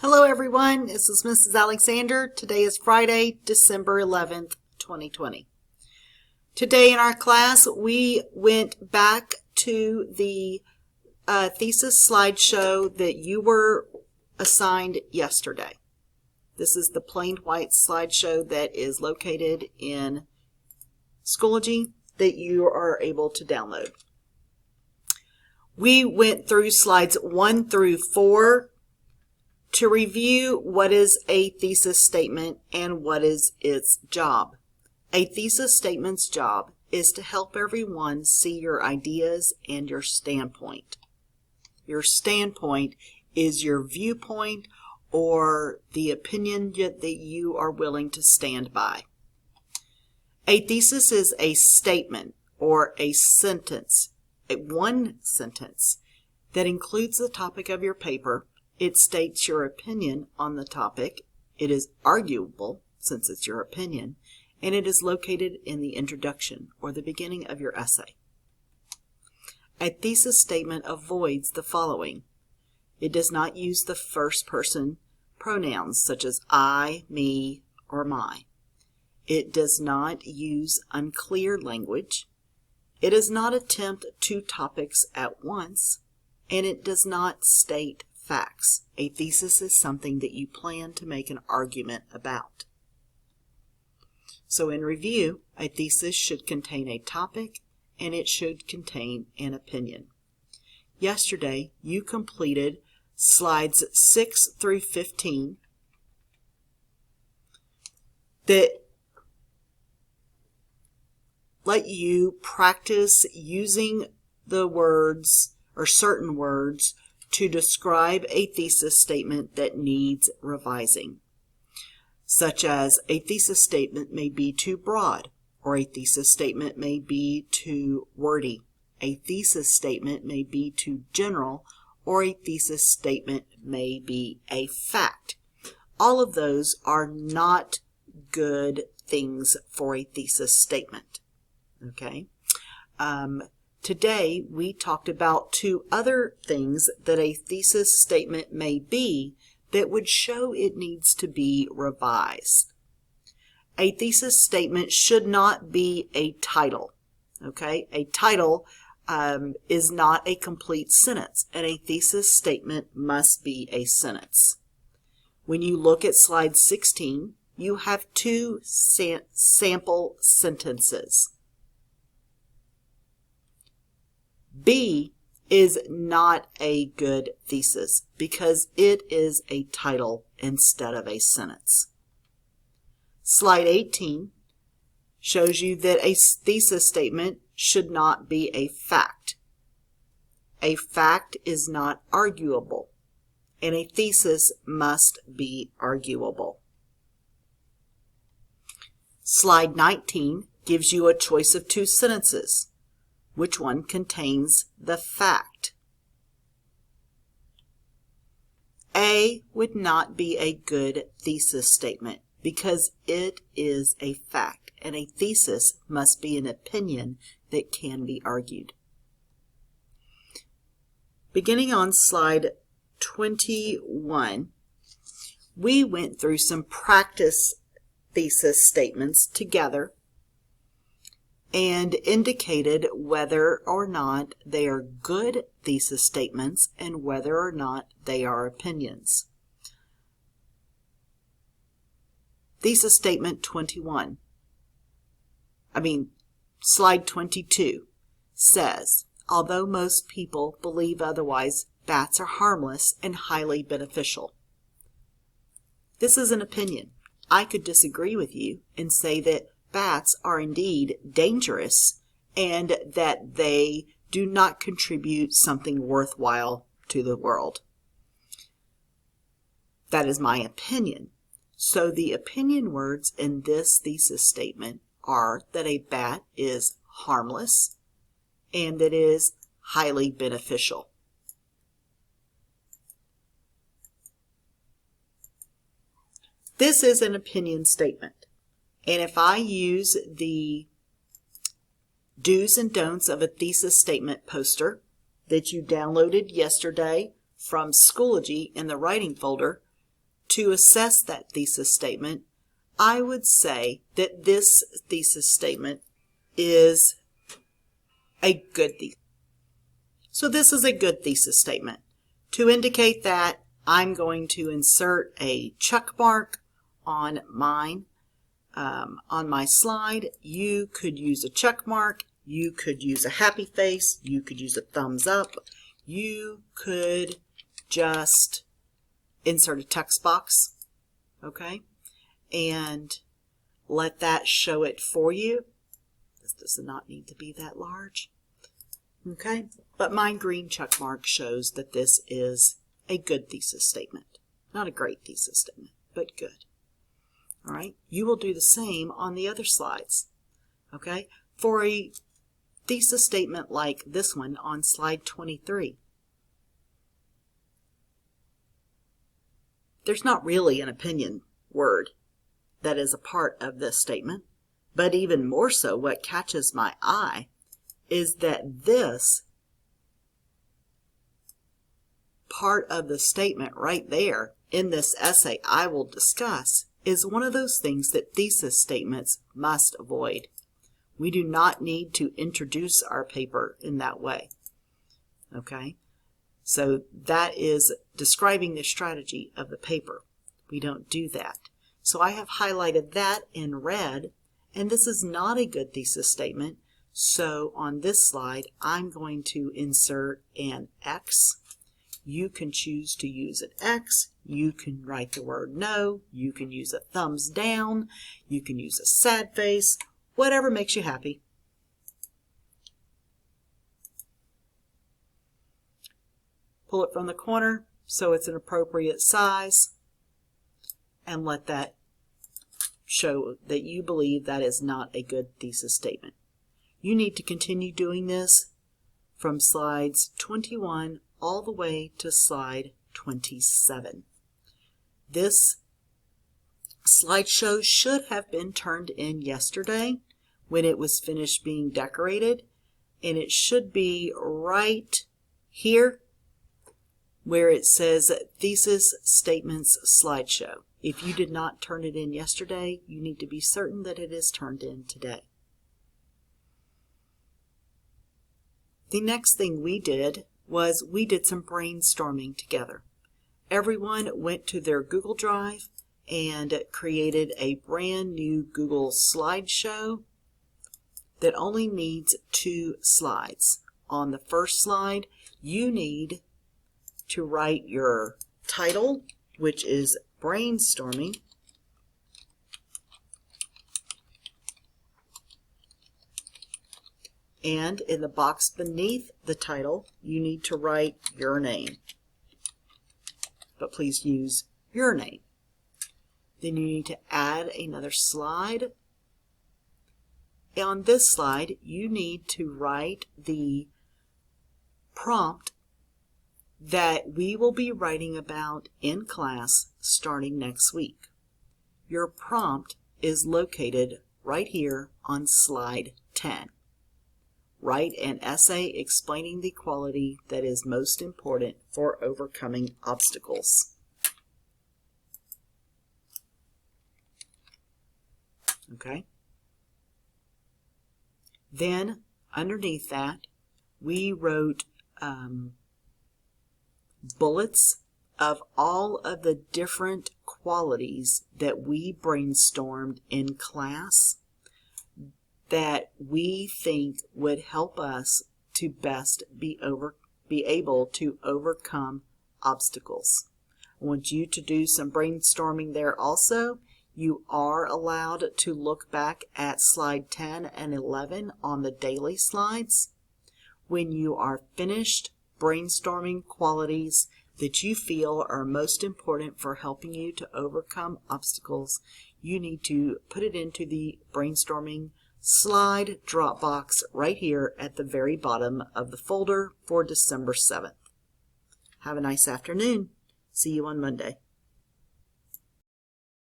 Hello everyone, this is Mrs. Alexander. Today is Friday, December 11th, 2020. Today in our class, we went back to the thesis slideshow that you were assigned yesterday. This is the plain white slideshow that is located in Schoology that you are able to download. We went through slides 1 through 4 to review what is a thesis statement and what is its job. A thesis statement's job is to help everyone see your ideas and your standpoint. Your standpoint is your viewpoint or the opinion that you are willing to stand by. A thesis is a statement or a sentence, one sentence that includes the topic of your paper. It states your opinion on the topic. It is arguable, since it's your opinion, and it is located in the introduction or the beginning of your essay. A thesis statement avoids the following. It does not use the first person pronouns such as I, me, or my. It does not use unclear language. It does not attempt two topics at once, and it does not state facts. A thesis is something that you plan to make an argument about. So in review, a thesis should contain a topic and it should contain an opinion. Yesterday, you completed slides 6 through 15 that let you practice using the words or certain words to describe a thesis statement that needs revising, such as a thesis statement may be too broad, or a thesis statement may be too wordy. A thesis statement may be too general, or a thesis statement may be a fact. All of those are not good things for a thesis statement. Okay? Today, we talked about two other things that a thesis statement may be that would show it needs to be revised. A thesis statement should not be a title. Okay? A title is not a complete sentence, and a thesis statement must be a sentence. When you look at slide 16, you have two sample sentences. B is not a good thesis because it is a title instead of a sentence. Slide 18 shows you that a thesis statement should not be a fact. A fact is not arguable, and a thesis must be arguable. Slide 19 gives you a choice of two sentences. Which one contains the fact? A would not be a good thesis statement because it is a fact, and a thesis must be an opinion that can be argued. Beginning on slide 21, we went through some practice thesis statements together and indicated whether or not they are good thesis statements and whether or not they are opinions. Thesis statement 21, slide 22 says, although most people believe otherwise, bats are harmless and highly beneficial. This is an opinion. I could disagree with you and say that bats are indeed dangerous and that they do not contribute something worthwhile to the world. That is my opinion. So the opinion words in this thesis statement are that a bat is harmless and that it is highly beneficial. This is an opinion statement. And if I use the do's and don'ts of a thesis statement poster that you downloaded yesterday from Schoology in the writing folder, To assess that thesis statement, I would say that this thesis statement is a good thesis. So this is a good thesis statement. To indicate that, I'm going to insert a check mark on mine. On my slide, you could use a check mark, you could use a happy face, you could use a thumbs up, you could just insert a text box, okay, and let that show it for you. This does not need to be that large, okay, but my green check mark shows that this is a good thesis statement. Not a great thesis statement, but good. All right, you will do the same on the other slides, okay? For a thesis statement like this one on slide 23, there's not really an opinion word that is a part of this statement, but even more so, what catches my eye is that this part of the statement right there in this essay I will discuss is one of those things that thesis statements must avoid. We do not need to introduce our paper in that way. Okay? So that is describing the strategy of the paper. We don't do that. So I have highlighted that in red, and this is not a good thesis statement. So on this slide, I'm going to insert an X. You can choose to use an X, you can write the word no, you can use a thumbs down, you can use a sad face, whatever makes you happy. Pull it from the corner so it's an appropriate size, and let that show that you believe that is not a good thesis statement. You need to continue doing this from slides 21 all the way to slide 27. This slideshow should have been turned in yesterday when it was finished being decorated, and it should be right here where it says Thesis Statements Slideshow. If you did not turn it in yesterday, you need to be certain that it is turned in today. The next thing we did was we did some brainstorming together. Everyone went to their Google Drive and created a brand new Google slideshow that only needs 2 slides. On the first slide, you need to write your title, which is brainstorming, and in the box beneath the title, you need to write your name. But please use your name. Then you need to add another slide. On this slide, you need to write the prompt that we will be writing about in class starting next week. Your prompt is located right here on slide 10. Write an essay explaining the quality that is most important for overcoming obstacles. Okay? Then, underneath that, we wrote bullets of all of the different qualities that we brainstormed in class that we think would help us to best be able to overcome obstacles. I want you to do some brainstorming there also. You are allowed to look back at slide 10 and 11 on the daily slides. When you are finished brainstorming qualities that you feel are most important for helping you to overcome obstacles, you need to put it into the brainstorming slide drop box right here at the very bottom of the folder for December 7th. Have a nice afternoon. See you on Monday.